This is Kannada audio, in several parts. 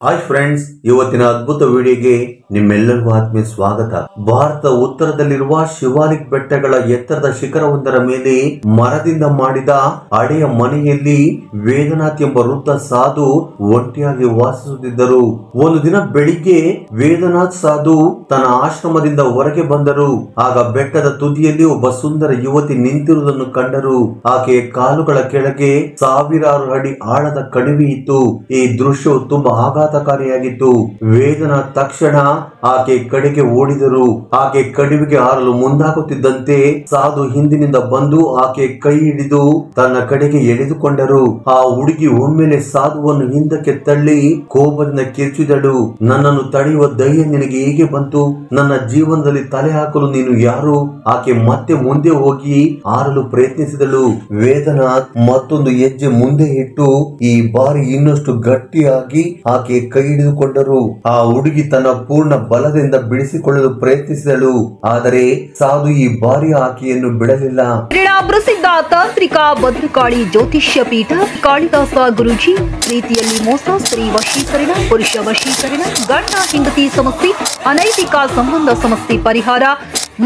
ಹಾಯ್ ಫ್ರೆಂಡ್ಸ್, ಇವತ್ತಿನ ಅದ್ಭುತ ವಿಡಿಯೋಗೆ ನಿಮ್ಮೆಲ್ಲರಿಗೂ ಆತ್ಮೀಯ ಸ್ವಾಗತ. ಭಾರತ ಉತ್ತರದಲ್ಲಿರುವ ಶಿವಾಲಿಕ್ ಬೆಟ್ಟಗಳ ಎತ್ತರದ ಶಿಖರವೊಂದರ ಮೇಲೆ ಮರದಿಂದ ಮಾಡಿದ ಹಳೆಯ ಮನೆಯಲ್ಲಿ ವೇದನಾಥ್ ಎಂಬ ವೃದ್ಧ ಸಾಧು ಒಂಟಿಯಾಗಿ ವಾಸಿಸುತ್ತಿದ್ದರು. ಒಂದು ದಿನ ಬೆಳಿಗ್ಗೆ ವೇದನಾಥ್ ಸಾಧು ತನ್ನ ಆಶ್ರಮದಿಂದ ಹೊರಗೆ ಬಂದರು. ಆಗ ಬೆಟ್ಟದ ತುದಿಯಲ್ಲಿ ಒಬ್ಬ ಸುಂದರ ಯುವತಿ ನಿಂತಿರುವುದನ್ನು ಕಂಡರು. ಆಕೆಯ ಕಾಲುಗಳ ಕೆಳಗೆ ಸಾವಿರಾರು ಅಡಿ ಆಳದ ಕಣಿವೆ ಇತ್ತು. ಈ ದೃಶ್ಯವು ತುಂಬಾ ಆಘಾತಕಾರಿಯಾಗಿತ್ತು. ವೇದನಾಥ್ ತಕ್ಷಣ ಆಕೆ ಕಡೆಗೆ ಓಡಿದರು. ಆಕೆ ಕಣಿವೆಗೆ ಹಾರಲು ಮುಂದಾಗುತ್ತಿದ್ದಂತೆ ಸಾಧು ಹಿಂದಿನಿಂದ ಬಂದು ಆಕೆ ಕೈ ಹಿಡಿದು ತನ್ನ ಕಡೆಗೆ ಎಳೆದುಕೊಂಡರು. ಆ ಹುಡುಗಿ ಒಮ್ಮೆಲೆ ಸಾಧುವನ್ನು ಹಿಂದಕ್ಕೆ ತಳ್ಳಿ ಕೋಪದಿಂದ ಕಿರ್ಚಿದಳು. ನನ್ನನ್ನು ತಡೆಯುವ ಧೈರ್ಯ ನಿನಗೆ ಹೇಗೆ ಬಂತು? ನನ್ನ ಜೀವನದಲ್ಲಿ ತಲೆ ಹಾಕಲು ನೀನು ಯಾರು? ಆಕೆ ಮತ್ತೆ ಮುಂದೆ ಹೋಗಿ ಹಾರಲು ಪ್ರಯತ್ನಿಸಿದಳು. ವೇದನಾಥ್ ಮತ್ತೊಂದು ಹೆಜ್ಜೆ ಮುಂದೆ ಇಟ್ಟು ಈ ಬಾರಿ ಇನ್ನಷ್ಟು ಗಟ್ಟಿಯಾಗಿ ಆಕೆ ಕೈ ಹಿಡಿದುಕೊಂಡರು. ಆ ಹುಡುಗಿ ತನ್ನ ಪೂರ್ಣ ಬಲದಿಂದ ಬಿಡಿಸಿಕೊಳ್ಳಲು ಪ್ರಯತ್ನಿಸಿದಳು. ಆದರೆ ಸಾಧು ಈ ಬಾರಿ ಆಕೆಯನ್ನು ಬಿಡಲಿಲ್ಲ. ಪ್ರಸಿದ್ಧ ತಾಂತ್ರಿಕ ಭದ್ರಕಾಳಿ ಜ್ಯೋತಿಷ್ಯ ಪೀಠ ಕಾಳಿದಾಸ ಗುರೂಜಿ. ಪ್ರೀತಿಯಲ್ಲಿ ಮೋಸ, ಸ್ತ್ರೀ ವಶೀಕರಣ, ಪುರುಷ ವಶೀಕರಣ, ಗಂಡ ಹೆಂಡತಿ ಸಮಸ್ಯೆ, ಅನೈತಿಕ ಸಂಬಂಧ ಸಮಸ್ಯೆ ಪರಿಹಾರ,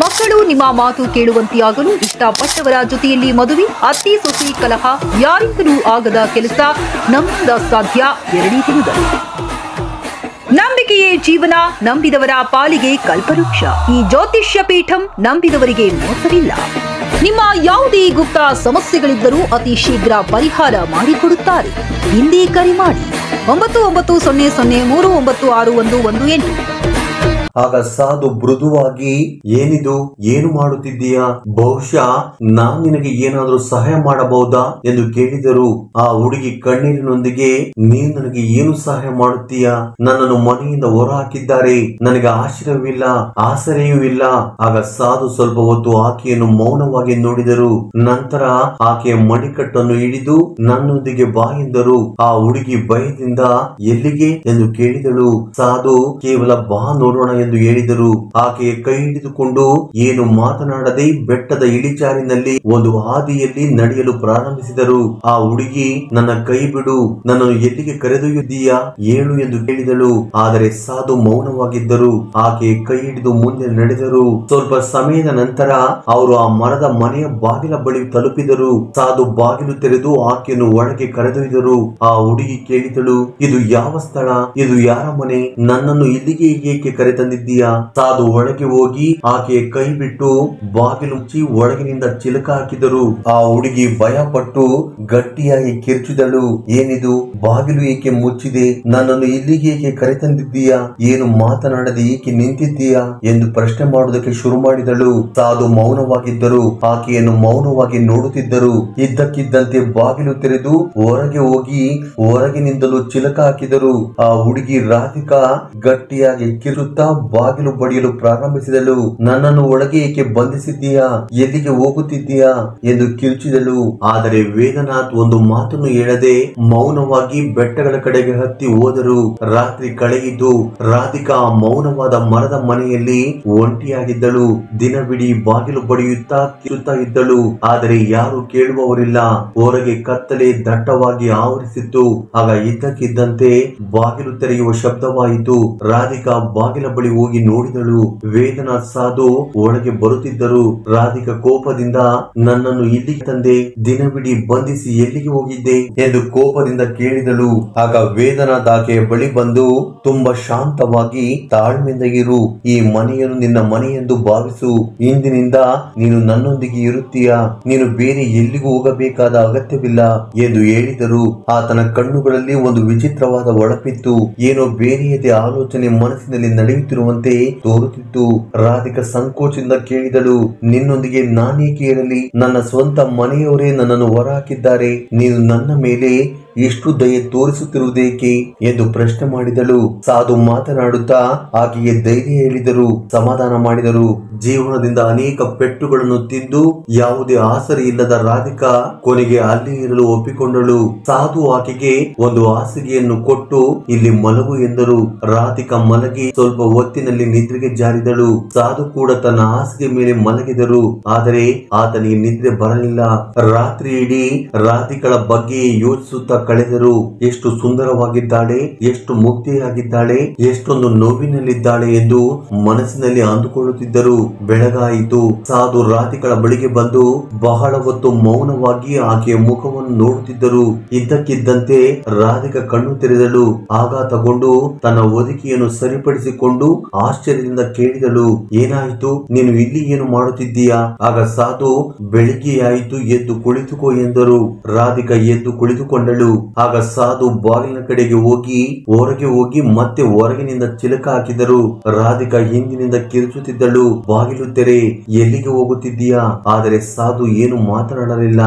ಮಕ್ಕಳು ನಿಮ್ಮ ಮಾತು ಕೇಳುವಂತೆಯಾಗಲು, ಇಷ್ಟಪಟ್ಟವರ ಜೊತೆಯಲ್ಲಿ ಮದುವೆ, ಅತ್ತಿ ಸೊಸೆ ಕಲಹ, ಯಾರಿಂದಲೂ ಆಗದ ಕೆಲಸ ನಮ್ಮಿಂದ ಸಾಧ್ಯ. 2 ದಿನದಲ್ಲಿ ನಂಬಿಕೆಯೇ ಜೀವನ, ನಂಬಿದವರ ಪಾಲಿಗೆ ಕಲ್ಪವೃಕ್ಷ. ಈ ಜ್ಯೋತಿಷ್ಯ ಪೀಠಂ ನಂಬಿದವರಿಗೆ ಮೋಸವಿಲ್ಲ. ನಿಮ್ಮ ಯಾವುದೇ ಗುಪ್ತ ಸಮಸ್ಯೆಗಳಿದ್ದರೂ ಅತಿ ಶೀಘ್ರ ಪರಿಹಾರ ಮಾಡಿಕೊಡುತ್ತಾರೆ. ಹಿಂದೆ ಕರೆ ಮಾಡಿ 9900396118. ಆಗ ಸಾಧು ಮೃದುವಾಗಿ, ಏನಿದು, ಏನು ಮಾಡುತ್ತಿದ್ದೀಯಾ? ಬಹುಶಃ ನಾನ್ ನಿನಗೆ ಏನಾದರೂ ಸಹಾಯ ಮಾಡಬಹುದಾ ಎಂದು ಕೇಳಿದರು. ಆ ಹುಡುಗಿ ಕಣ್ಣೀರಿನೊಂದಿಗೆ, ನೀನು ನನಗೆ ಏನು ಸಹಾಯ ಮಾಡುತ್ತೀಯಾ? ನನ್ನನ್ನು ಮನೆಯಿಂದ ಹೊರ ಹಾಕಿದ್ದಾರೆ. ನನಗೆ ಆಶ್ರಯವಿಲ್ಲ, ಆಸರೆಯೂ ಇಲ್ಲ. ಆಗ ಸಾಧು ಸ್ವಲ್ಪ ಹೊತ್ತು ಆಕೆಯನ್ನು ಮೌನವಾಗಿ ನೋಡಿದರು. ನಂತರ ಆಕೆಯ ಮಣಿಕಟ್ಟನ್ನು ಹಿಡಿದು ನನ್ನೊಂದಿಗೆ ಬಾ ಎಂದರು. ಆ ಹುಡುಗಿ ಭಯದಿಂದ, ಎಲ್ಲಿಗೆ ಎಂದು ಕೇಳಿದಳು. ಸಾಧು ಕೇವಲ ಬಾ ನೋಡೋಣ ಎಂದು ಹೇಳಿದರು. ಆಕೆಯ ಕೈ ಹಿಡಿದುಕೊಂಡು ಏನು ಮಾತನಾಡದೆ ಬೆಟ್ಟದ ಇಳಿಜಾರಿನಲ್ಲಿ ಒಂದು ಹಾದಿಯಲ್ಲಿ ನಡೆಯಲು ಪ್ರಾರಂಭಿಸಿದರು. ಆ ಹುಡುಗಿ, ನನ್ನ ಕೈ ಬಿಡು, ನನ್ನನ್ನು ಎಲ್ಲಿಗೆ ಕರೆದೊಯ್ಯುತ್ತೀಯಾ? ಹೇಳು ಎಂದು ಕೇಳಿದಳು. ಆದರೆ ಸಾಧು ಮೌನವಾಗಿದ್ದರು. ಆಕೆಯ ಕೈ ಹಿಡಿದು ಮುಂದೆ ನಡೆದರು. ಸ್ವಲ್ಪ ಸಮಯದ ನಂತರ ಅವರು ಆ ಮರದ ಮನೆಯ ಬಾಗಿಲ ಬಳಿ ತಲುಪಿದರು. ಸಾಧು ಬಾಗಿಲು ತೆರೆದು ಆಕೆಯನ್ನು ಒಳಗೆ ಕರೆದೊಯ್ದರು. ಆ ಹುಡುಗಿ ಕೇಳಿದಳು, ಇದು ಯಾವ ಸ್ಥಳ? ಇದು ಯಾರ ಮನೆ? ನನ್ನನ್ನು ಇಲ್ಲಿಗೆ ಏಕೆ ಕರೆತಂದಿದ್ದೀಯಾ? ಸಾಧು ಒಳಗೆ ಹೋಗಿ ಆಕೆಯ ಕೈ ಬಿಟ್ಟು ಬಾಗಿಲು ಮುಚ್ಚಿ ಒಳಗಿನಿಂದ ಚಿಲಕ ಹಾಕಿದರು. ಆ ಹುಡುಗಿ ಭಯ ಪಟ್ಟು ಗಟ್ಟಿಯಾಗಿ ಕಿರ್ಚಿದಳು. ಏನಿದು, ಬಾಗಿಲು ಏಕೆ ಮುಚ್ಚಿದೆ? ನನ್ನನ್ನು ಇಲ್ಲಿಗೆ ಏಕೆ ಕರೆತಂದಿದ್ದೀಯಾ? ಏನು ಮಾತನಾಡದೆ ಏಕೆ ನಿಂತಿದ್ದೀಯಾ ಎಂದು ಪ್ರಶ್ನೆ ಮಾಡುವುದಕ್ಕೆ ಶುರು ಮಾಡಿದಳು. ಸಾಧು ಮೌನವಾಗಿದ್ದರು. ಆಕೆಯನ್ನು ಮೌನವಾಗಿ ನೋಡುತ್ತಿದ್ದರು. ಇದ್ದಕ್ಕಿದ್ದಂತೆ ಬಾಗಿಲು ತೆರೆದು ಹೊರಗೆ ಹೋಗಿ ಹೊರಗಿನಿಂದಲೂ ಚಿಲಕ ಹಾಕಿದರು. ಆ ಹುಡುಗಿ ರಾಧಿಕಾ ಗಟ್ಟಿಯಾಗಿ ಕಿರುತ್ತಾ ಬಾಗಿಲು ಬಡಿಯಲು ಪ್ರಾರಂಭಿಸಿದಳು. ನನ್ನನ್ನು ಒಳಗೆ ಏಕೆ ಬಂಧಿಸಿದ್ದೀಯಾ? ಎಲ್ಲಿಗೆ ಹೋಗುತ್ತಿದ್ದೀಯಾ ಎಂದು ಕಿರುಚಿದಳು. ಆದರೆ ವೇದನಾಥ್ ಒಂದು ಮಾತನ್ನು ಹೇಳದೆ ಮೌನವಾಗಿ ಬೆಟ್ಟಗಳ ಕಡೆಗೆ ಹತ್ತಿ ಹೋದರು. ರಾತ್ರಿ ಕಳೆಯಿತು. ರಾಧಿಕಾ ಮೌನವಾದ ಮರದ ಮನೆಯಲ್ಲಿ ಒಂಟಿಯಾಗಿದ್ದಳು. ದಿನವಿಡೀ ಬಾಗಿಲು ಬಡಿಯುತ್ತಾ ಕಿರುತ್ತಾ ಇದ್ದಳು. ಆದರೆ ಯಾರು ಕೇಳುವವರಿಲ್ಲ. ಹೊರಗೆ ಕತ್ತಲೆ ದಟ್ಟವಾಗಿ ಆವರಿಸಿತ್ತು. ಆಗ ಇದ್ದಕ್ಕಿದ್ದಂತೆ ಬಾಗಿಲು ತೆರೆಯುವ ಶಬ್ದವಾಯಿತು. ರಾಧಿಕಾ ಬಾಗಿಲ ಬಳಿ ಹೋಗಿ ನೋಡಿದಳು. ವೇದನಾಥ್ ಸಾಧು ಒಳಗೆ ಬರುತ್ತಿದ್ದರು. ರಾಧಿಕಾ ಕೋಪದಿಂದ, ನನ್ನನ್ನು ಇಲ್ಲಿಗೆ ತಂದೆ, ದಿನವಿಡೀ ಬಂಧಿಸಿ ಎಲ್ಲಿಗೆ ಹೋಗಿದ್ದೆ ಎಂದು ಕೋಪದಿಂದ ಕೇಳಿದಳು. ಆಗ ವೇದನಾಥ್ ಆಕೆಯ ಬಳಿ ಬಂದು, ತುಂಬಾ ಶಾಂತವಾಗಿ, ತಾಳ್ಮೆಯಿಂದ ಇರು. ಈ ಮನೆಯನ್ನು ನಿನ್ನ ಮನೆ ಎಂದು ಭಾವಿಸು. ಇಂದಿನಿಂದ ನೀನು ನನ್ನೊಂದಿಗೆ ಇರುತ್ತೀಯಾ? ನೀನು ಬೇರೆ ಎಲ್ಲಿಗೂ ಹೋಗಬೇಕಾದ ಅಗತ್ಯವಿಲ್ಲ ಎಂದು ಹೇಳಿದರು. ಆತನ ಕಣ್ಣುಗಳಲ್ಲಿ ಒಂದು ವಿಚಿತ್ರವಾದ ಒಳಪಿತ್ತು. ಏನೋ ಬೇರೆಯದೇ ಆಲೋಚನೆ ಮನಸ್ಸಿನಲ್ಲಿ ನಡೆಯುತ್ತಿರುವಂತೆ ತೋರುತ್ತಿತ್ತು. ರಾಧಿಕಾ ಸಂಕೋಚದಿಂದ ಕೇಳಿದಳು, ನಿನ್ನೊಂದಿಗೆ ನಾನೇಕೆ ಇರಲಿ? ನನ್ನ ಸ್ವಂತ ಮನೆಯವರೇ ನನ್ನನ್ನು ಹೊರ ಹಾಕಿದ್ದಾರೆ. ನೀನು ನನ್ನ ಮೇಲೆ ಇಷ್ಟು ದಯೆ ತೋರಿಸುತ್ತಿರುವುದೇಕೆ ಎಂದು ಪ್ರಶ್ನೆ ಮಾಡಿದಳು. ಸಾಧು ಮಾತನಾಡುತ್ತಾ ಆಕೆಗೆ ಧೈರ್ಯ ಹೇಳಿದರು, ಸಮಾಧಾನ ಮಾಡಿದರು. ಜೀವನದಿಂದ ಅನೇಕ ಪೆಟ್ಟುಗಳನ್ನು ತಿಂದು ಯಾವುದೇ ಆಸರೆ ಇಲ್ಲದ ರಾಧಿಕಾ ಕೊನೆಗೆ ಅಲ್ಲಿ ಇರಲು ಒಪ್ಪಿಕೊಂಡಳು. ಸಾಧು ಆಕೆಗೆ ಒಂದು ಹಾಸಿಗೆಯನ್ನು ಕೊಟ್ಟು ಇಲ್ಲಿ ಮಲಗು ಎಂದರು. ರಾಧಿಕಾ ಮಲಗಿ ಸ್ವಲ್ಪ ಹೊತ್ತಿನಲ್ಲಿ ನಿದ್ರೆಗೆ ಜಾರಿದಳು. ಸಾಧು ಕೂಡ ತನ್ನ ಹಾಸಿಗೆ ಮೇಲೆ ಮಲಗಿದರು. ಆದರೆ ಆತನಿಗೆ ನಿದ್ರೆ ಬರಲಿಲ್ಲ. ರಾತ್ರಿ ಇಡೀ ರಾಧಿಕಳ ಬಗ್ಗೆ ಯೋಚಿಸುತ್ತಾ ಕಳೆದರು. ಎಷ್ಟು ಸುಂದರವಾಗಿದ್ದಾಳೆ, ಎಷ್ಟು ಮುಗ್ಧೆಯಾಗಿದ್ದಾಳೆ, ಎಷ್ಟೊಂದು ನೋವಿನಲ್ಲಿದ್ದಾಳೆ ಎಂದು ಮನಸ್ಸಿನಲ್ಲಿ ಅಂದುಕೊಳ್ಳುತ್ತಿದ್ದರು. ಬೆಳಗಾಯಿತು. ಸಾಧು ರಾಧಿಕಳ ಬಳಿಗೆ ಬಂದು ಬಹಳ ಹೊತ್ತು ಮೌನವಾಗಿ ಆಕೆಯ ಮುಖವನ್ನು ನೋಡುತ್ತಿದ್ದರು. ಇದ್ದಕ್ಕಿದ್ದಂತೆ ರಾಧಿಕಾ ಕಣ್ಣು ತೆರೆದಳು. ಆಘಾತಗೊಂಡು ತನ್ನ ಹೊದಿಕೆಯನ್ನು ಸರಿಪಡಿಸಿಕೊಂಡು ಆಶ್ಚರ್ಯದಿಂದ ಕೇಳಿದಳು, ಏನಾಯಿತು? ನೀನು ಇಲ್ಲಿ ಏನು ಮಾಡುತ್ತಿದ್ದೀಯಾ? ಆಗ ಸಾಧು, ಬೆಳಿಗ್ಗೆಯಾಯಿತು, ಎದ್ದು ಕುಳಿತುಕೋ ಎಂದರು. ರಾಧಿಕಾ ಎದ್ದು ಕುಳಿತುಕೊಂಡಳು. ಆಗ ಸಾಧು ಬಾಗಿಲಿನ ಕಡೆಗೆ ಹೊರಗೆ ಹೋಗಿ ಮತ್ತೆ ಹೊರಗಿನಿಂದ ಚಿಲಕ ಹಾಕಿದರು. ರಾಧಿಕಾ ಹಿಂದಿನಿಂದ ಕಿರುಚುತ್ತಿದ್ದಳು, ಬಾಗಿಲು ತೆರೆ, ಎಲ್ಲಿಗೆ ಹೋಗುತ್ತಿದ್ದೀಯಾ? ಆದರೆ ಸಾಧು ಏನು ಮಾತನಾಡಲಿಲ್ಲ.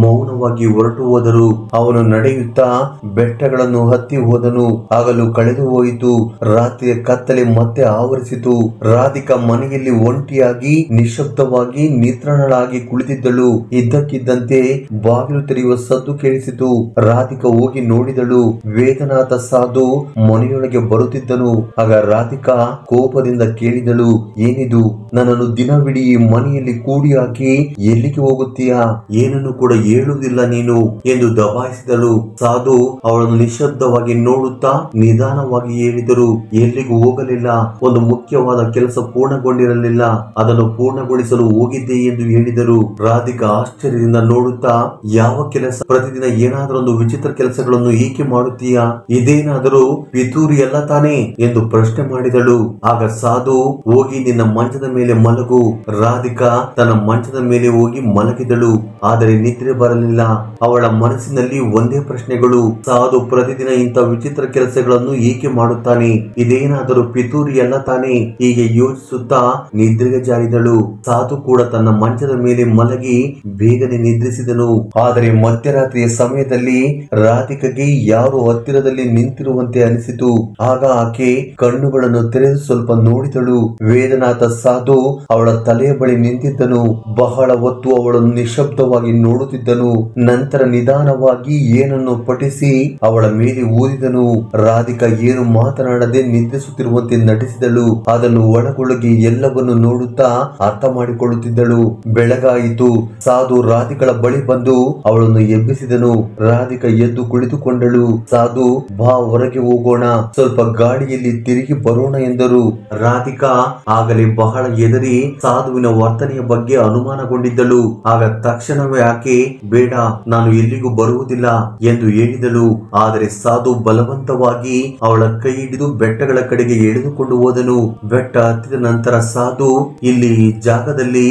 ಮೌನವಾಗಿ ಹೊರಟು ಹೋದರು. ಅವನು ನಡೆಯುತ್ತಾ ಬೆಟ್ಟಗಳನ್ನು ಹತ್ತಿ ಹೋದನು. ಆಗಲು ಕಳೆದು ಹೋಯಿತು. ರಾತ್ರಿಯ ಕತ್ತಲೆ ಮತ್ತೆ ಆವರಿಸಿತು. ರಾಧಿಕಾ ಮನೆಯಲ್ಲಿ ಒಂಟಿಯಾಗಿ ನಿಶಬ್ದವಾಗಿ ನಿದ್ರಣಳಾಗಿ ಕುಳಿತಿದ್ದಳು. ಇದ್ದಕ್ಕಿದ್ದಂತೆ ಬಾಗಿಲು ತೆರೆಯುವ ಸದ್ದು ಕೇಳಿಸಿತು. ರಾಧಿಕಾ ಹೋಗಿ ನೋಡಿದಳು. ವೇದನಾಥ ಸಾಧು ಮನೆಯೊಳಗೆ ಬರುತ್ತಿದ್ದನು. ಆಗ ರಾಧಿಕಾ ಕೋಪದಿಂದ ಕೇಳಿದಳು, ಏನಿದು? ನನ್ನನ್ನು ದಿನವಿಡೀ ಈ ಮನೆಯಲ್ಲಿ ಕೂಡಿ ಹಾಕಿ ಎಲ್ಲಿಗೆ ಹೋಗುತ್ತೀಯಾ? ಏನನ್ನು ಕೂಡ ಹೇಳುವುದಿಲ್ಲ ನೀನು ಎಂದು ದಬಾಯಿಸಿದಳು. ಸಾಧು ಅವಳನ್ನು ನಿಶಬ್ದವಾಗಿ ನೋಡುತ್ತಾ ನಿಧಾನವಾಗಿ ಹೇಳಿದರು, ಎಲ್ಲಿಗೂ ಹೋಗಲಿಲ್ಲ. ಒಂದು ಮುಖ್ಯವಾದ ಕೆಲಸ ಪೂರ್ಣಗೊಂಡಿರಲಿಲ್ಲ, ಅದನ್ನು ಪೂರ್ಣಗೊಳಿಸಲು ಹೋಗಿದ್ದೆ ಎಂದು ಹೇಳಿದರು. ರಾಧಿಕಾ ಆಶ್ಚರ್ಯದಿಂದ ನೋಡುತ್ತಾ, ಯಾವ ಕೆಲಸ? ಪ್ರತಿದಿನ ಏನಾದರೊಂದು ವಿಚಿತ್ರ ಕೆಲಸಗಳನ್ನು ಏಕೆ ಮಾಡುತ್ತೀಯಾ? ಇದೇನಾದರೂ ಪಿತೂರಿ ಎಲ್ಲ ತಾನೇ ಎಂದು ಪ್ರಶ್ನೆ ಮಾಡಿದಳು. ಆಗ ಸಾಧು, ಹೋಗಿ ನಿನ್ನ ಮಂಚದ ಮೇಲೆ ಮಲಗು. ರಾಧಿಕಾ ತನ್ನ ಮಂಚದ ಮೇಲೆ ಹೋಗಿ ಮಲಗಿದಳು. ಆದರೆ ನಿದ್ರೆ ಬರಲಿಲ್ಲ. ಅವಳ ಮನಸ್ಸಿನಲ್ಲಿ ಒಂದೇ ಪ್ರಶ್ನೆಗಳು. ಸಾಧು ಪ್ರತಿದಿನ ಇಂಥ ವಿಚಿತ್ರ ಕೆಲಸಗಳನ್ನು ಏಕೆ ಮಾಡುತ್ತಾನೆ? ಇದೇನಾದರೂ ಪಿತೂರಿ ಎಲ್ಲ ತಾನೇ? ಹೀಗೆ ಯೋಚಿಸುತ್ತಾ ನಿದ್ರೆಗೆ ಜಾರಿದಳು. ಸಾಧು ಕೂಡ ತನ್ನ ಮಂಚದ ಮೇಲೆ ಮಲಗಿ ಬೇಗನೆ ನಿದ್ರಿಸಿದನು. ಆದರೆ ಮಧ್ಯರಾತ್ರಿಯ ಸಮಯದಲ್ಲಿ ರಾಧಿಕೆಗೆ ಯಾರು ಹತ್ತಿರದಲ್ಲಿ ನಿಂತಿರುವಂತೆ ಅನಿಸಿತು. ಆಗ ಆಕೆ ಕಣ್ಣುಗಳನ್ನು ತೆರೆದು ಸ್ವಲ್ಪ ನೋಡಿದಳು. ವೇದನಾಥ ಸಾಧು ಅವಳ ತಲೆಯ ಬಳಿ ನಿಂತಿದ್ದನು. ಬಹಳ ಹೊತ್ತು ಅವಳನ್ನು ನಿಶಬ್ದವಾಗಿ ನೋಡುತ್ತಿದ್ದನು. ನಂತರ ನಿಧಾನವಾಗಿ ಏನನ್ನು ಪಠಿಸಿ ಅವಳ ಮೇಲೆ ಊದಿದನು. ರಾಧಿಕಾ ಏನು ಮಾತನಾಡದೆ ನಿದ್ರಿಸುತ್ತಿರುವಂತೆ ನಟಿಸಿದಳು. ಅದನ್ನು ಒಳಗೊಳಗೆ ಎಲ್ಲವನ್ನು ನೋಡುತ್ತಾ ಅರ್ಥ ಮಾಡಿಕೊಳ್ಳುತ್ತಿದ್ದಳು. ಬೆಳಗಾಯಿತು. ಸಾಧು ರಾಧಿಕಳ ಬಳಿ ಬಂದು ಅವಳನ್ನು ಎಬ್ಬಿಸಿದನು. ರಾಧಿಕಾ ಎದ್ದು ಕುಳಿತುಕೊಂಡಳು. ಸಾಧು, ಬಾ, ಹೊರಗೆ ಹೋಗೋಣ, ಸ್ವಲ್ಪ ಗಾಡಿಯಲ್ಲಿ ತಿರುಗಿ ಬರೋಣ ಎಂದರು. ರಾಧಿಕಾ ಆಗಲೇ ಬಹಳ ಹೆದರಿ ಸಾಧುವಿನ ವರ್ತನೆಯ ಬಗ್ಗೆ ಅನುಮಾನಗೊಂಡಿದ್ದಳು. ಆಗ ತಕ್ಷಣವೇ ಆಕೆ, ಬೇಡ, ನಾನು ಎಲ್ಲಿಗೂ ಬರುವುದಿಲ್ಲ ಎಂದು ಹೇಳಿದಳು. ಆದರೆ ಸಾಧು ಬಲವಂತವಾಗಿ ಅವಳ ಕೈ ಹಿಡಿದು ಬೆಟ್ಟಗಳ ಕಡೆಗೆ ಎಳೆದುಕೊಂಡು ಹೋದನು. ಬೆಟ್ಟ ಹತ್ತಿದ ನಂತರ ಸಾಧು, ಇಲ್ಲಿ ಜಾಗದಲ್ಲಿ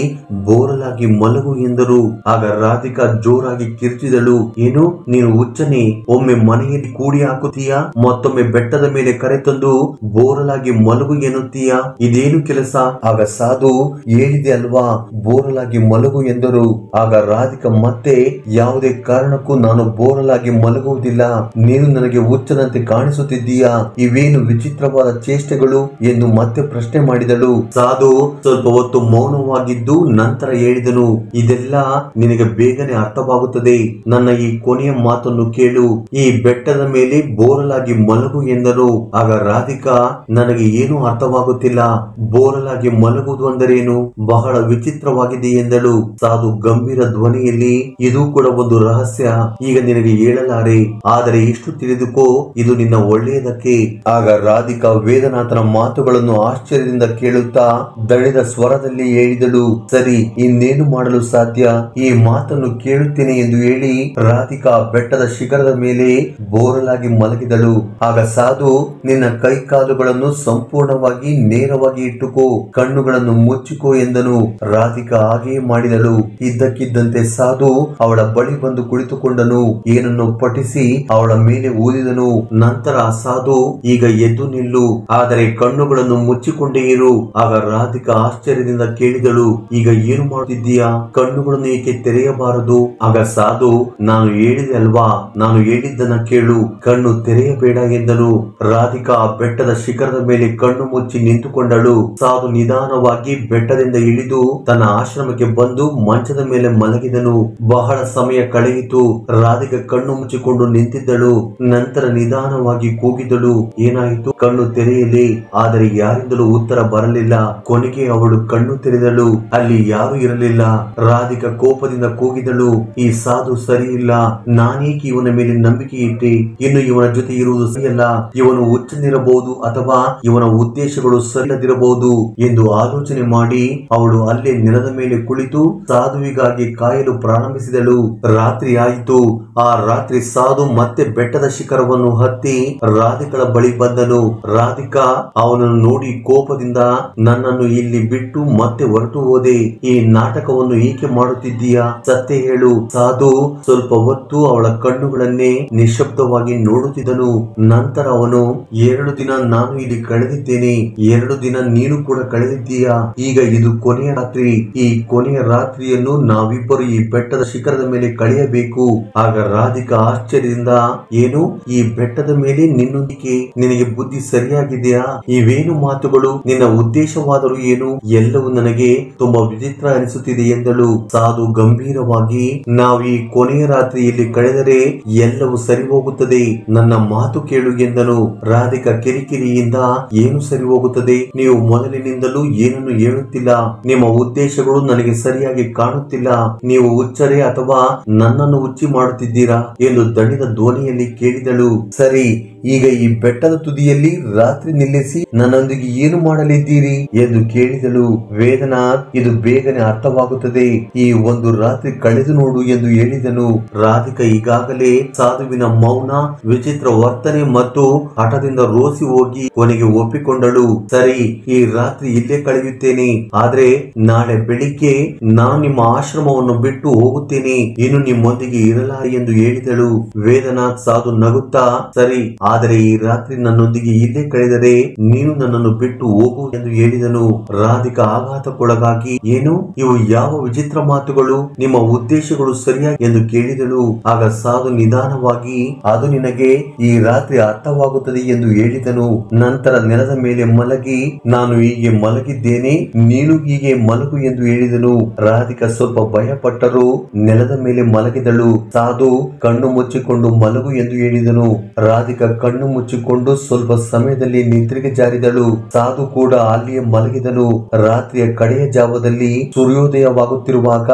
ಬೋರಲಾಗಿ ಮಲಗು ಎಂದರು. ಆಗ ರಾಧಿಕಾ ಜೋರಾಗಿ ಕಿರ್ಚಿದಳು, ಏನು, ನೀನು ಹುಚ್ಚನೆ? ಒಮ್ಮೆ ಮನೆಯಲ್ಲಿ ಕೂಡಿ ಹಾಕುತ್ತೀಯಾ, ಮತ್ತೊಮ್ಮೆ ಬೆಟ್ಟದ ಮೇಲೆ ಕರೆತಂದು ಬೋರಲಾಗಿ ಮಲಗು ಎನ್ನುತ್ತೀಯಾ? ಇದೇನು ಕೆಲಸ? ಆಗ ಸಾಧು, ಹೇಳಿದೆ ಅಲ್ವಾ, ಬೋರಲಾಗಿ ಮಲಗು ಎಂದರು. ಆಗ ರಾಧಿಕಾ ಮತ್ತೆ, ಯಾವುದೇ ಕಾರಣಕ್ಕೂ ನಾನು ಬೋರಲಾಗಿ ಮಲಗುವುದಿಲ್ಲ. ನೀನು ನನಗೆ ಹುಚ್ಚನಂತೆ ಕಾಣಿಸುತ್ತಿದ್ದೀಯಾ? ಇವೇನು ವಿಚಿತ್ರವಾದ ಚೇಷ್ಟೆಗಳು ಎಂದು ಮತ್ತೆ ಪ್ರಶ್ನೆ ಮಾಡಿದಳು. ಸಾಧು ಸ್ವಲ್ಪ ಹೊತ್ತು ಮೌನವಾಗಿದ್ದು ನಂತರ ಹೇಳಿದನು, ಇದೆಲ್ಲ ನಿನಗೆ ಬೇಗನೆ ಅರ್ಥವಾಗುತ್ತದೆ. ನನ್ನ ಈ ಕೊನೆಯ ಮಾತನ್ನು ಕೇಳು. ಈ ಬೆಟ್ಟದ ಮೇಲೆ ಬೋರಲಾಗಿ ಮಲಗು ಎಂದನು. ಆಗ ರಾಧಿಕಾ, ನನಗೆ ಏನು ಅರ್ಥವಾಗುತ್ತಿಲ್ಲ. ಬೋರಲಾಗಿ ಮಲಗುವುದು ಅಂದರೇನು? ಬಹಳ ವಿಚಿತ್ರವಾಗಿದೆ ಎಂದಳು. ಸಾಧು ಗಂಭೀರ ಧ್ವನಿಯಲ್ಲಿ, ಇದು ಕೂಡ ಒಂದು ರಹಸ್ಯ. ಈಗ ನಿನಗೆ ಹೇಳಲಾರೆ, ಆದರೆ ಇಷ್ಟು ತಿಳಿದುಕೋ, ಇದು ನಿನ್ನ ಒಳ್ಳೆಯದಕ್ಕೆ. ಆಗ ರಾಧಿಕಾ ವೇದನಾಥನ ಮಾತುಗಳನ್ನು ಆಶ್ಚರ್ಯದಿಂದ ಕೇಳುತ್ತಾ ದಣಿದ ಸ್ವರದಲ್ಲಿ ಹೇಳಿದಳು, ಸರಿ, ಇನ್ನೇನು ಮಾಡಲು ಸಾಧ್ಯ? ಈ ಮಾತನ್ನು ಕೇಳುತ್ತೇನೆ ಎಂದು ಹೇಳಿ ರಾಧಿಕಾ ಬೆಟ್ಟದ ಶಿಖರದ ಮೇಲೆ ಬೋರಲಾಗಿ ಮಲಗಿದಳು. ಆಗ ಸಾಧು, ನಿನ್ನ ಕೈ ಕಾಲುಗಳನ್ನು ಸಂಪೂರ್ಣವಾಗಿ ನೇರವಾಗಿ ಇಟ್ಟುಕೋ, ಕಣ್ಣುಗಳನ್ನು ಮುಚ್ಚಿಕೋ ಎಂದನು. ರಾಧಿಕಾ ಹಾಗೆಯೇ ಮಾಡಿದಳು. ಇದ್ದಕ್ಕಿದ್ದಂತೆ ಸಾಧು ಅವಳ ಬಳಿ ಬಂದು ಕುಳಿತುಕೊಂಡನು. ಏನನ್ನು ಪಠಿಸಿ ಅವಳ ಮೇಲೆ ಊದಿದನು. ನಂತರ ಸಾಧು, ಈಗ ಎದ್ದು ನಿಲ್ಲು, ಆದರೆ ಕಣ್ಣುಗಳನ್ನು ಮುಚ್ಚಿಕೊಂಡೇ ಇರು. ಆಗ ರಾಧಿಕಾ ಆಶ್ಚರ್ಯದಿಂದ ಕೇಳಿದಳು, ಈಗ ಏನು ಮಾಡುತ್ತಿದ್ದೀಯಾ? ಕಣ್ಣುಗಳನ್ನು ಏಕೆ ತೆರೆಯಬಾರದು? ಆಗ ಸಾಧು, ನಾನು ಹೇಳಿದೆ ಅಲ್ವಾ, ನಾನು ಹೇಳಿದ್ದನ್ನ ಕೇಳು, ಕಣ್ಣು ತೆರೆಯಬೇಡ ಎಂದನು. ರಾಧಿಕಾ ಬೆಟ್ಟದ ಶಿಖರದ ಮೇಲೆ ಕಣ್ಣು ಮುಚ್ಚಿ ನಿಂತುಕೊಂಡಳು. ಸಾಧು ನಿಧಾನವಾಗಿ ಬೆಟ್ಟದಿಂದ ಇಳಿದು ತನ್ನ ಆಶ್ರಮಕ್ಕೆ ಬಂದು ಮಂಚದ ಮೇಲೆ ಮಲಗಿದನು. ಬಹಳ ಸಮಯ ಕಳೆಯಿತು. ರಾಧಿಕಾ ಕಣ್ಣು ಮುಚ್ಚಿಕೊಂಡು ನಿಂತಿದ್ದಳು. ನಂತರ ನಿಧಾನವಾಗಿ ಕೂಗಿದಳು, ಏನಾಯಿತು? ಕಣ್ಣು ತೆರೆಯಲಿ. ಆದರೆ ಯಾರಿಂದಲೂ ಉತ್ತರ ಬರಲಿಲ್ಲ. ಕೊನೆಗೆ ಅವಳು ಕಣ್ಣು ತೆರೆದಳು. ಅಲ್ಲಿ ಯಾರು ಇರಲಿಲ್ಲ. ರಾಧಿಕಾ ಕೋಪದಿಂದ ಕೂಗಿದಳು, ಈ ಸಾಧು ಸರಿ ಇಲ್ಲ. ನಾನೇಕೆ ಇವನ ಮೇಲೆ ನಂಬಿಕೆ ಇಟ್ಟೆ. ಇನ್ನು ಇವನ ಜೊತೆ ಇರುವುದು ಸರಿಯಲ್ಲ. ಇವನು ಹುಚ್ಚನಿರಬಹುದು ಅಥವಾ ಇವನ ಉದ್ದೇಶಗಳು ಸರಿಯದಿರಬಹುದು ಎಂದು ಆಲೋಚನೆ ಮಾಡಿ ಅವಳು ಅಲ್ಲೇ ನೆಲದ ಮೇಲೆ ಕುಳಿತು ಸಾಧುವಿಗಾಗಿ ಕಾಯಲು ಪ್ರಾರಂಭಿಸಿದಳು. ರಾತ್ರಿ ಆಯಿತು. ಆ ರಾತ್ರಿ ಸಾಧು ಮತ್ತೆ ಬೆಟ್ಟದ ಶಿಖರವನ್ನು ಹತ್ತಿ ರಾಧಿಕಳ ಬಳಿ ಬಂದನು. ರಾಧಿಕಾ ಅವನನ್ನು ನೋಡಿ ಕೋಪದಿಂದ, ನನ್ನನ್ನು ಇಲ್ಲಿ ಬಿಟ್ಟು ಮತ್ತೆ ಹೊರಟು ಹೋದೆ. ಈ ನಾಟಕವನ್ನು ಏಕೆ ಮಾಡುತ್ತಿದ್ದೀಯಾ? ಸತ್ಯ ಹೇಳು. ಸಾಧು ಸ್ವಲ್ಪ ಹೊತ್ತು ಅವಳ ಕಣ್ಣುಗಳನ್ನೇ ನಿಶ್ಶಬ್ದವಾಗಿ ನೋಡುತ್ತಿದ್ದನು. ನಂತರ ಅವನು, 2 ದಿನ ನಾನು ಇಲ್ಲಿ ಕಳೆದಿದ್ದೇನೆ, 2 ದಿನ ನೀನು ಕೂಡ ಕಳೆದಿದ್ದೀಯಾ. ಈಗ ಇದು ಕೊನೆಯ ರಾತ್ರಿ. ಈ ಕೊನೆಯ ರಾತ್ರಿಯನ್ನು ನಾವಿಬ್ಬರು ಈ ಬೆಟ್ಟದ ಶಿಖರದ ಮೇಲೆ ಕಳೆಯಬೇಕು. ಆಗ ರಾಧಿಕಾ ಆಶ್ಚರ್ಯದಿಂದ, ಏನು, ಈ ಬೆಟ್ಟದ ಮೇಲೆ ನಿನ್ನೊಂದಿಗೆ? ನಿನಗೆ ಬುದ್ಧಿ ಸರಿಯಾಗಿದೆಯಾ? ಇವೇನು ಮಾತುಗಳು? ನಿನ್ನ ಉದ್ದೇಶವಾದರೂ ಏನು? ಎಲ್ಲವೂ ನನಗೆ ತುಂಬಾ ವಿಚಿತ್ರ ಅನಿಸುತ್ತಿದೆ ಎಂದಳು. ಸಾಧು ಗಂಭೀರವಾಗಿ, ನಾವು ಈ ಕೊನೆಯ ರಾತ್ರಿಯಲ್ಲಿ ಕಳೆದರೆ ಎಲ್ಲವೂ ಸರಿ ಹೋಗುತ್ತದೆ. ನನ್ನ ಮಾತು ಕೇಳು ಎಂದನು. ರಾಧಿಕಾ ಕಿರಿಕಿರಿಯಿಂದ, ಏನು ಸರಿ ಹೋಗುತ್ತದೆ? ನೀವು ಮೊದಲಿನಿಂದಲೂ ಏನನ್ನು ಹೇಳುತ್ತಿಲ್ಲ. ನಿಮ್ಮ ಉದ್ದೇಶಗಳು ನನಗೆ ಸರಿಯಾಗಿ ಕಾಣುತ್ತಿಲ್ಲ. ನೀವು ಹುಚ್ಚರೇ ಅಥವಾ ನನ್ನನ್ನು ಹುಚ್ಚಿ ಮಾಡುತ್ತಿದ್ದೀರಾ ಎಂದು ದಣಿದ ಧ್ವನಿಯಲ್ಲಿ ಕೇಳಿದಳು. ಸರಿ, ಈಗ ಈ ಬೆಟ್ಟದ ತುದಿಯಲ್ಲಿ ರಾತ್ರಿ ನಿಲ್ಲಿಸಿ ನನ್ನೊಂದಿಗೆ ಏನು ಮಾಡಲಿದ್ದೀರಿ ಎಂದು ಕೇಳಿದಳು. ವೇದನಾಥ್, ಇದು ಬೇಗನೆ ಅರ್ಥವಾಗುತ್ತದೆ. ಈ ಒಂದು ರಾತ್ರಿ ಕಳೆದು ನೋಡು ಎಂದು ಹೇಳಿದನು. ರಾಧಿಕಾ ಈಗಾಗಲೇ ಸಾಧುವಿನ ಮೌನ, ವಿಚಿತ್ರ ವರ್ತನೆ ಮತ್ತು ಹಠದಿಂದ ರೋಸಿ ಹೋಗಿ ಕೊನೆಗೆ ಒಪ್ಪಿಕೊಂಡಳು. ಸರಿ, ಈ ರಾತ್ರಿ ಇಲ್ಲೇ ಕಳೆಯುತ್ತೇನೆ. ಆದ್ರೆ ನಾಳೆ ಬೆಳಿಗ್ಗೆ ನಾನು ನಿಮ್ಮ ಆಶ್ರಮವನ್ನು ಬಿಟ್ಟು ಹೋಗುತ್ತೇನೆ. ಇನ್ನು ನಿಮ್ಮೊಂದಿಗೆ ಇರಲಾರೆ ಎಂದು ಹೇಳಿದಳು. ವೇದನಾಥ್ ಸಾಧು ನಗುತ್ತಾ, ಸರಿ, ಆದರೆ ಈ ರಾತ್ರಿ ನನ್ನೊಂದಿಗೆ ಇಲ್ಲೇ ಕಳೆದರೆ ನೀನು ನನ್ನನ್ನು ಬಿಟ್ಟು ಹೋಗು ಎಂದು ಹೇಳಿದನು. ರಾಧಿಕಾ ಆಘಾತಕ್ಕೊಳಗಾಗಿ, ಏನು, ಇವು ಯಾವ ವಿಚಿತ್ರ ಮಾತುಗಳು? ನಿಮ್ಮ ಉದ್ದೇಶಗಳು ಸರಿಯಾಗಿ ಎಂದು ಕೇಳಿದಳು. ಆಗ ಸಾಧು ನಿಧಾನವಾಗಿ, ಅದು ನಿನಗೆ ಈ ರಾತ್ರಿ ಅರ್ಥವಾಗುತ್ತದೆ ಎಂದು ಹೇಳಿದನು. ನಂತರ ನೆಲದ ಮೇಲೆ ಮಲಗಿ, ನಾನು ಹೀಗೆ ಮಲಗಿದ್ದೇನೆ, ನೀನು ಹೀಗೆ ಮಲಗು ಎಂದು ಹೇಳಿದನು. ರಾಧಿಕಾ ಸ್ವಲ್ಪ ಭಯಪಟ್ಟರು. ನೆಲದ ಮೇಲೆ ಮಲಗಿದಳು. ಸಾಧು ಕಣ್ಣು ಮುಚ್ಚಿಕೊಂಡು ಮಲಗು ಎಂದು ಹೇಳಿದನು. ರಾಧಿಕಾ ಕಣ್ಣು ಮುಚ್ಚಿಕೊಂಡು ಸ್ವಲ್ಪ ಸಮಯದಲ್ಲಿ ನಿದ್ರೆಗೆ ಜಾರಿದಳು. ಸಾಧು ಕೂಡ ಅಲ್ಲಿಯೇ ಮಲಗಿದನು. ರಾತ್ರಿಯ ಕಡೆಯ ಜಾವದಲ್ಲಿ ಸೂರ್ಯೋದಯವಾಗುತ್ತಿರುವಾಗ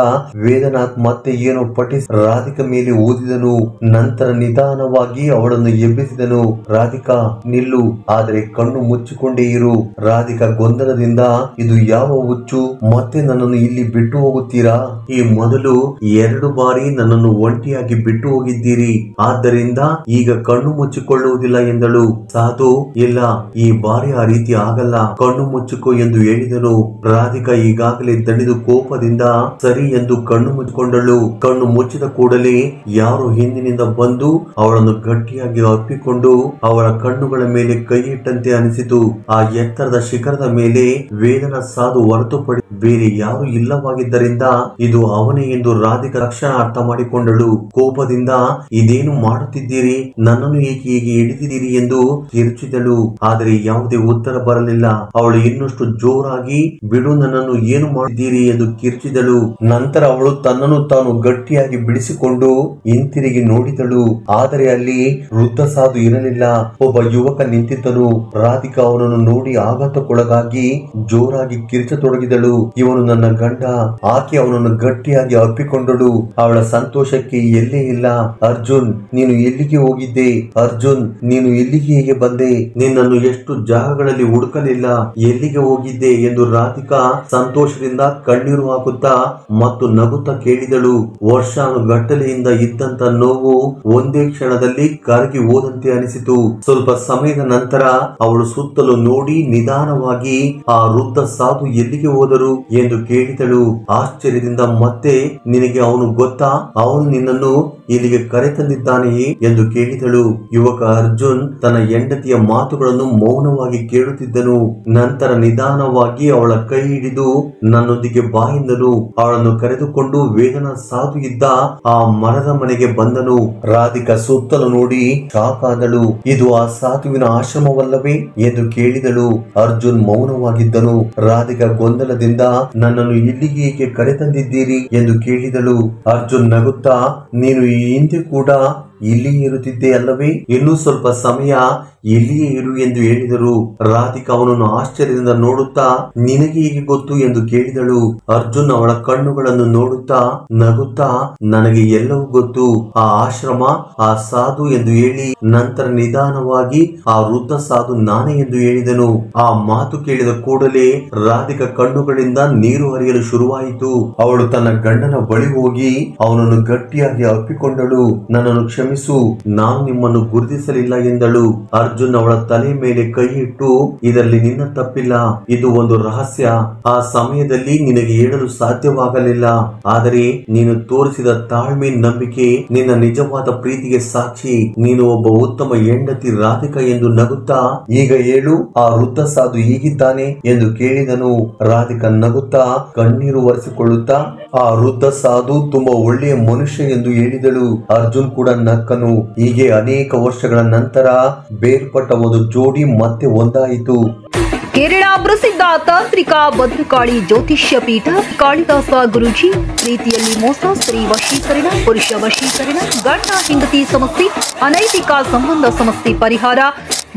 ವೇದನಾಥ್ ಮತ್ತೆ ಏನೋ ಪಠಿಸಿ ರಾಧಿಕಾ ಮೇಲೆ ಓದಿದನು. ನಂತರ ನಿಧಾನವಾಗಿ ಅವಳನ್ನು ಎಬ್ಬಿಸಿದನು. ರಾಧಿಕಾ, ನಿಲ್ಲು, ಆದರೆ ಕಣ್ಣು ಮುಚ್ಚಿಕೊಂಡೇ ಇರು. ರಾಧಿಕಾ ಗೊಂದಲದಿಂದ, ಇದು ಯಾವ ಹುಚ್ಚು? ಮತ್ತೆ ನನ್ನನ್ನು ಇಲ್ಲಿ ಬಿಟ್ಟು ಹೋಗುತ್ತೀರಾ? ಈ ಮೊದಲು 2 ಬಾರಿ ನನ್ನನ್ನು ಒಂಟಿಯಾಗಿ ಬಿಟ್ಟು ಹೋಗಿದ್ದೀರಿ. ಆದ್ದರಿಂದ ಈಗ ಕಣ್ಣು ಮುಚ್ಚಿಕೊಳ್ಳುವುದಿಲ್ಲ ಎಂದಳು. ಸಾಧು, ಇಲ್ಲ, ಈ ಬಾರಿ ಆ ರೀತಿ ಆಗಲ್ಲ, ಕಣ್ಣು ಮುಚ್ಚಿಕೋ ಎಂದು ಹೇಳಿದನು. ರಾಧಿಕಾ ಈಗಾಗಲೇ ದಣಿದು ಕೋಪದಿಂದ ಸರಿ ಎಂದು ಕಣ್ಣು ಮುಚ್ಚಿಕೊಂಡಳು. ಕಣ್ಣು ಮುಚ್ಚಿದ ಕೂಡಲೇ ಯಾರು ಹಿಂದಿನಿಂದ ಬಂದು ಅವಳನ್ನು ಗಟ್ಟಿಯಾಗಿ ಅಪ್ಪಿಕೊಂಡು ಅವಳ ಕಣ್ಣುಗಳ ಮೇಲೆ ಕೈ ಇಟ್ಟಂತೆ ಅನಿಸಿತು. ಆ ಎತ್ತರದ ಶಿಖರದ ಮೇಲೆ ವೇದನಾಥ್ ಸಾಧು ಹೊರತುಪಡಿಸಿ ಬೇರೆ ಯಾರು ಇಲ್ಲವಾಗಿದ್ದರಿಂದ ಇದು ಅವನೇ ಎಂದು ರಾಧಿಕಾ ತಕ್ಷಣ ಅರ್ಥ ಮಾಡಿಕೊಂಡಳು. ಕೋಪದಿಂದ, ಇದೇನು ಮಾಡುತ್ತಿದ್ದೀರಿ? ನನ್ನನ್ನು ಏಕೆ ಹೀಗೆ ಹಿಡಿದಿದ್ದೀರಿ ಎಂದು ಕಿರುಚಿದಳು. ಆದರೆ ಯಾವುದೇ ಉತ್ತರ ಬರಲಿಲ್ಲ. ಅವಳು ಇನ್ನಷ್ಟು ಜೋರಾಗಿ, ಬಿಡು, ನನ್ನನ್ನು ಏನು ಮಾಡಿದ್ದೀರಿ ಎಂದು ಕಿರುಚಿದಳು. ನಂತರ ಅವಳು ತನ್ನನ್ನು ತಾನು ಗಟ್ಟಿಯಾಗಿ ಬಿಡಿಸಿಕೊಂಡು ಹಿಂತಿರುಗಿ ನೋಡಿದಳು. ಆದರೆ ಅಲ್ಲಿ ವೃದ್ಧ ಸಾಧು ಇರಲಿಲ್ಲ. ಒಬ್ಬ ಯುವಕ ನಿಂತಿದ್ದನು. ರಾಧಿಕಾ ಅವನನ್ನು ನೋಡಿ ಆಘಾತಕ್ಕೊಳಗಾಗಿ ಜೋರಾಗಿ ಕಿರುಚತೊಡಗಿದಳು. ಇವನು ನನ್ನ ಗಂಡ. ಆಕೆ ಅವನನ್ನು ಗಟ್ಟಿಯಾಗಿ ಅಪ್ಪಿಕೊಂಡಳು. ಅವಳ ಸಂತೋಷಕ್ಕೆ ಎಲ್ಲೇ ಇಲ್ಲ. ಅರ್ಜುನ್, ನೀನು ಎಲ್ಲಿಗೆ ಹೋಗಿದ್ದೆ? ಅರ್ಜುನ್, ನೀನು ಇಲ್ಲಿಗೆ ಹೇಗೆ ಬಂದೆ? ನಿನ್ನನ್ನು ಎಷ್ಟು ಜಾಗಗಳಲ್ಲಿ ಹುಡುಕಲಿಲ್ಲ, ಎಲ್ಲಿಗೆ ಹೋಗಿದ್ದೆ ಎಂದು ರಾಧಿಕಾ ಸಂತೋಷದಿಂದ ಕಣ್ಣೀರು ಹಾಕುತ್ತಾ ಮತ್ತು ನಗುತ್ತಾ ಕೇಳಿದಳು. ವರ್ಷಾನುಗಟ್ಟಲೆಯಿಂದ ಇದ್ದಂತ ನೋವು ಒಂದೇ ಕ್ಷಣದಲ್ಲಿ ಕರಗಿ ಹೋದಂತೆ ಅನಿಸಿತು. ಸ್ವಲ್ಪ ಸಮಯದ ನಂತರ ಅವಳು ಸುತ್ತಲೂ ನೋಡಿ ನಿಧಾನವಾಗಿ, ಆ ವೃದ್ಧ ಸಾಧು ಎಲ್ಲಿಗೆ ಹೋದರು ಎಂದು ಕೇಳಿದಳು. ಆಶ್ಚರ್ಯದಿಂದ ಮತ್ತೆ, ನಿನಗೆ ಅವನು ಗೊತ್ತಾ? ಅವನು ನಿನ್ನನ್ನು ಇಲ್ಲಿಗೆ ಕರೆತಂದಿದ್ದಾನೆಯೇ ಎಂದು ಕೇಳಿದಳು. ಯುವಕ ಅರ್ಜುನ್ ತನ್ನ ಹೆಂಡತಿಯ ಮಾತುಗಳನ್ನು ಮೌನವಾಗಿ ಕೇಳುತ್ತಿದ್ದನು. ನಂತರ ನಿಧಾನವಾಗಿ ಅವಳ ಕೈ ಹಿಡಿದು ನನ್ನೊಂದಿಗೆ ಬಾ ಎಂದನು. ಅವಳನ್ನು ಕರೆದುಕೊಂಡು ವೇದನಾಥ್ ಸಾಧು ಇದ್ದ ಆ ಮರದ ಮನೆಗೆ ಬಂದನು. ರಾಧಿಕಾ ಸುತ್ತಲೂ ನೋಡಿ ಶಾಕ್ ಆದಳು. ಇದು ಆ ಸಾಧುವಿನ ಆಶ್ರಮವಲ್ಲವೇ ಎಂದು ಕೇಳಿದಳು. ಅರ್ಜುನ್ ಮೌನವಾಗಿದ್ದನು. ರಾಧಿಕಾ ಗೊಂದಲದಿಂದ, ನನ್ನನ್ನು ಇಲ್ಲಿಗೆ ಏಕೆ ಕರೆತಂದಿದ್ದೀರಿ ಎಂದು ಕೇಳಿದಳು. ಅರ್ಜುನ್ ನಗುತ್ತಾ, ನೀನು ಈ ಹಿಂದೆ ಕೂಡ ಇಲ್ಲಿ ಇರುತ್ತಿದ್ದೆ ಅಲ್ಲವೇ? ಇನ್ನೂ ಸ್ವಲ್ಪ ಸಮಯ ಎಲ್ಲಿಯೇ ಇರು ಎಂದು ಹೇಳಿದರು. ರಾಧಿಕಾ ಅವನನ್ನು ಆಶ್ಚರ್ಯದಿಂದ ನೋಡುತ್ತಾ ನಿನಗೆ ಹೇಗೆ ಗೊತ್ತು ಎಂದು ಕೇಳಿದಳು. ಅರ್ಜುನ್ ಅವಳ ಕಣ್ಣುಗಳನ್ನು ನೋಡುತ್ತಾ ನಗುತ್ತಾ ನನಗೆ ಎಲ್ಲವೂ ಗೊತ್ತು, ಆ ಆಶ್ರಮ, ಆ ಸಾಧು ಎಂದು ಹೇಳಿ ನಂತರ ನಿಧಾನವಾಗಿ ಆ ವೃದ್ಧ ಸಾಧು ನಾನೇ ಎಂದು ಹೇಳಿದನು. ಆ ಮಾತು ಕೇಳಿದ ಕೂಡಲೇ ರಾಧಿಕಾ ಕಣ್ಣುಗಳಿಂದ ನೀರು ಹರಿಯಲು ಶುರುವಾಯಿತು. ಅವಳು ತನ್ನ ಗಂಡನ ಬಳಿ ಹೋಗಿ ಅವನನ್ನು ಗಟ್ಟಿಯಾಗಿ ಅಪ್ಪಿಕೊಂಡಳು. ನನ್ನನ್ನು ಕ್ಷಮಿಸು, ನಾನು ನಿಮ್ಮನ್ನು ಗುರುತಿಸಲಿಲ್ಲ ಎಂದಳು. ಅರ್ಜುನ್ ಅವಳ ತಲೆ ಮೇಲೆ ಕೈ ಇಟ್ಟು ಇದರಲ್ಲಿ ನಿನ್ನ ತಪ್ಪಿಲ್ಲ, ಇದು ಒಂದು ರಹಸ್ಯ. ಆ ಸಮಯದಲ್ಲಿ ನಿನಗೆ ಹೇಳಲು ಸಾಧ್ಯವಾಗಲಿಲ್ಲ, ಆದರೆ ನೀನು ತೋರಿಸಿದ ತಾಳ್ಮೆ, ನಂಬಿಕೆ ನಿನ್ನ ನಿಜವಾದ ಪ್ರೀತಿಗೆ ಸಾಕ್ಷಿ. ನೀನು ಒಬ್ಬ ಉತ್ತಮ ಹೆಂಡತಿ ರಾಧಿಕಾ ಎಂದು ನಗುತ್ತಾ ಈಗ ಹೇಳು, ಆ ವೃದ್ಧ ಸಾಧು ಹೀಗಿದ್ದಾನೆ ಎಂದು ಕೇಳಿದನು. ರಾಧಿಕಾ ನಗುತ್ತಾ ಕಣ್ಣೀರು ಒರೆಸಿಕೊಳ್ಳುತ್ತಾ ಆ ವೃದ್ಧ ಸಾಧು ತುಂಬಾ ಒಳ್ಳೆಯ ಮನುಷ್ಯ ಎಂದು ಹೇಳಿದಳು. ಅರ್ಜುನ್ ಕೂಡ ನಕ್ಕನು. ಹೀಗೆ ಅನೇಕ ವರ್ಷಗಳ ನಂತರ ಬೇರ್ಪಟ್ಟ ಒಂದು ಜೋಡಿ ಮತ್ತೆ ಒಂದಾಯಿತು. ಕೇರಳ ಪ್ರಸಿದ್ಧ ತಾಂತ್ರಿಕ ಭದ್ರಕಾಳಿ ಜ್ಯೋತಿಷ್ಯ ಪೀಠ ಕಾಳಿದಾಸ ಗುರೂಜಿ ಪ್ರೀತಿಯಲ್ಲಿ ಮೋಸ, ಸ್ತ್ರೀ ವಶೀಕರಣ, ಪುರುಷ ವಶೀಕರಣ, ಗಂಡ ಹೆಂಡತಿ ಸಮಸ್ಯೆ, ಅನೈತಿಕ ಸಂಬಂಧ ಸಮಸ್ಯೆ ಪರಿಹಾರ,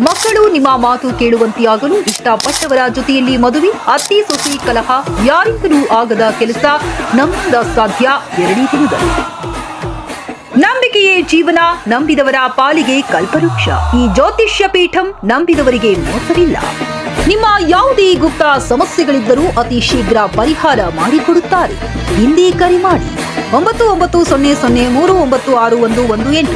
ಮಕ್ಕಳು ನಿಮ್ಮ ಮಾತು ಕೇಳುವಂತೆಯಾಗಲು, ಇಷ್ಟಪಟ್ಟವರ ಜೊತೆಯಲ್ಲಿ ಮದುವೆ, ಅತ್ತಿ ಸೊಸೆ ಕಲಹ, ಯಾರಿಂದಲೂ ಆಗದ ಕೆಲಸ ನಮ್ಮಿಂದ ಸಾಧ್ಯ 2 ದಿನದಲ್ಲಿ. ನಂಬಿಕೆಯೇ ಜೀವನ, ನಂಬಿದವರ ಪಾಲಿಗೆ ಕಲ್ಪವೃಕ್ಷ. ಈ ಜ್ಯೋತಿಷ್ಯ ಪೀಠಂ ನಂಬಿದವರಿಗೆ ಮೋಸವಿಲ್ಲ. ನಿಮ್ಮ ಯಾವುದೇ ಗುಪ್ತ ಸಮಸ್ಯೆಗಳಿದ್ದರೂ ಅತಿ ಶೀಘ್ರ ಪರಿಹಾರ ಮಾಡಿಕೊಡುತ್ತಾರೆ. ಹಿಂದೆ ಕರೆ ಮಾಡಿ 9900396118.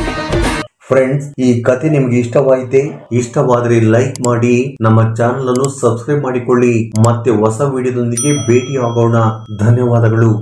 ಫ್ರೆಂಡ್ಸ್, ಈ ಕಥೆ ನಿಮಗೆ ಇಷ್ಟವಾಯಿತೆ? ಇಷ್ಟವಾದರೆ ಲೈಕ್ ಮಾಡಿ, ನಮ್ಮ ಚಾನೆಲ್ ಅನ್ನು ಸಬ್ಸ್ಕ್ರೈಬ್ ಮಾಡಿಕೊಳ್ಳಿ. ಮತ್ತೆ ಹೊಸ ವಿಡಿಯೋದೊಂದಿಗೆ ಭೇಟಿ ಆಗೋಣ. ಧನ್ಯವಾದಗಳು.